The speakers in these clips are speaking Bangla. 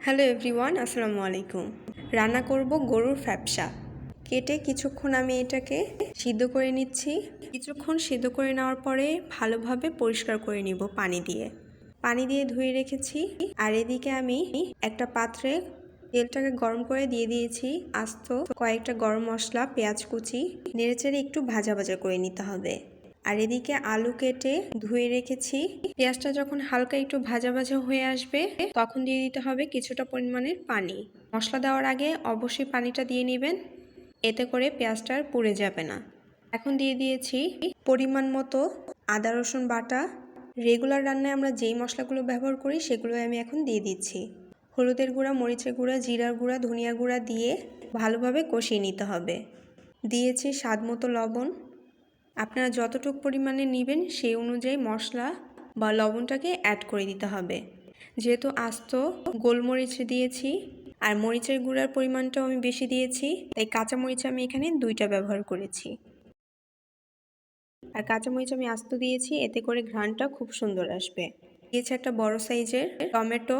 হ্যালো এভরিওয়ান, আসসালামু আলাইকুম। রান্না করব গরুর ফ্যাপসা। কেটে কিছুক্ষণ আমি এটাকে সিদ্ধ করে নিচ্ছি। কিছুক্ষণ সিদ্ধ করে নেওয়ার পরে ভালোভাবে পরিষ্কার করে নিব পানি দিয়ে ধুয়ে রেখেছি। আর এদিকে আমি একটা পাত্রে তেলটাকে গরম করে দিয়ে দিয়েছি আস্ত কয়েকটা গরম মশলা, পেঁয়াজ কুচি, নেড়েচেড়ে একটু ভাজা ভাজা করে নিতে হবে। আর এদিকে আলু কেটে ধুয়ে রেখেছি। পেঁয়াজটা যখন হালকা একটু ভাজা ভাজা হয়ে আসবে তখন দিয়ে দিতে হবে কিছুটা পরিমাণের পানি। মশলা দেওয়ার আগে অবশ্যই পানিটা দিয়ে নেবেন, এতে করে পেঁয়াজটা আর পুড়ে যাবে না। এখন দিয়ে দিয়েছি পরিমাণ মতো আদা রসুন বাটা। রেগুলার রান্নায় আমরা যেই মশলাগুলো ব্যবহার করি সেগুলো আমি এখন দিয়ে দিচ্ছি। হলুদের গুঁড়া, মরিচের গুঁড়া, জিরার গুঁড়া, ধনিয়া গুঁড়া দিয়ে ভালোভাবে কষিয়ে নিতে হবে। দিয়েছি স্বাদ মতো লবণ। আপনারা যতটুকু পরিমাণে নেবেন সেই অনুযায়ী মশলা বা লবণটাকে অ্যাড করে দিতে হবে। যেহেতু আস্ত গোলমরিচ দিয়েছি আর মরিচের গুঁড়ার পরিমাণটাও আমি বেশি দিয়েছি, তাই কাঁচামরিচ আমি এখানে 2টা ব্যবহার করেছি। আর কাঁচামরিচ আমি আস্ত দিয়েছি, এতে করে ঘ্রাণটা খুব সুন্দর আসবে। দিয়েছি একটা বড় সাইজের টমেটো।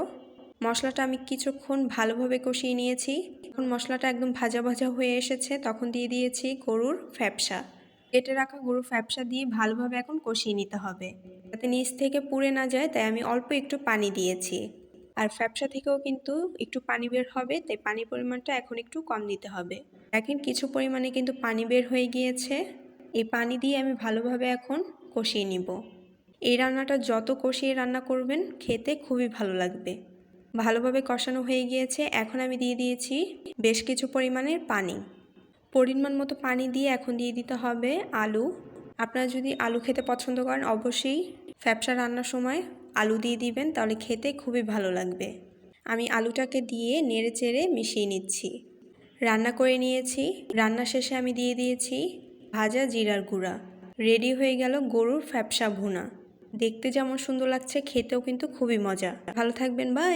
মশলাটা আমি কিছুক্ষণ ভালোভাবে কষিয়ে নিয়েছি। যখন মশলাটা একদম ভাজা ভাজা হয়ে এসেছে তখন দিয়ে দিয়েছি গরুর ফ্যাপসা। কেটে রাখা গরুর ফ্যাপসা দিয়ে ভালোভাবে এখন কষিয়ে নিতে হবে, যাতে নিচ থেকে পুড়ে না যায়, তাই আমি অল্প একটু পানি দিয়েছি। আর ফ্যাপসা থেকেও কিন্তু একটু পানি বের হবে, তাই পানির পরিমাণটা এখন একটু কম দিতে হবে। দেখেন কিছু পরিমাণে কিন্তু পানি বের হয়ে গিয়েছে। এই পানি দিয়ে আমি ভালোভাবে এখন কষিয়ে নিব। এই রান্নাটা যত কষিয়ে রান্না করবেন খেতে খুবই ভালো লাগবে। ভালোভাবে কষানো হয়ে গিয়েছে, এখন আমি দিয়ে দিয়েছি বেশ কিছু পরিমাণের পানি। পরিমাণ মতো পানি দিয়ে এখন দিয়ে দিতে হবে আলু। আপনারা যদি আলু খেতে পছন্দ করেন অবশ্যই ফ্যাপসা রান্নার সময় আলু দিয়ে দিবেন, তাহলে খেতে খুবই ভালো লাগবে। আমি আলুটাকে দিয়ে নেড়েচেড়ে মিশিয়ে নিচ্ছি। রান্না করে নিয়েছি। রান্না শেষে আমি দিয়ে দিয়েছি ভাজা জিরার গুঁড়া। রেডি হয়ে গেল গরুর ফ্যাপসা ভুনা। দেখতে যেমন সুন্দর লাগছে, খেতেও কিন্তু খুবই মজা। ভালো থাকবেন, বাই।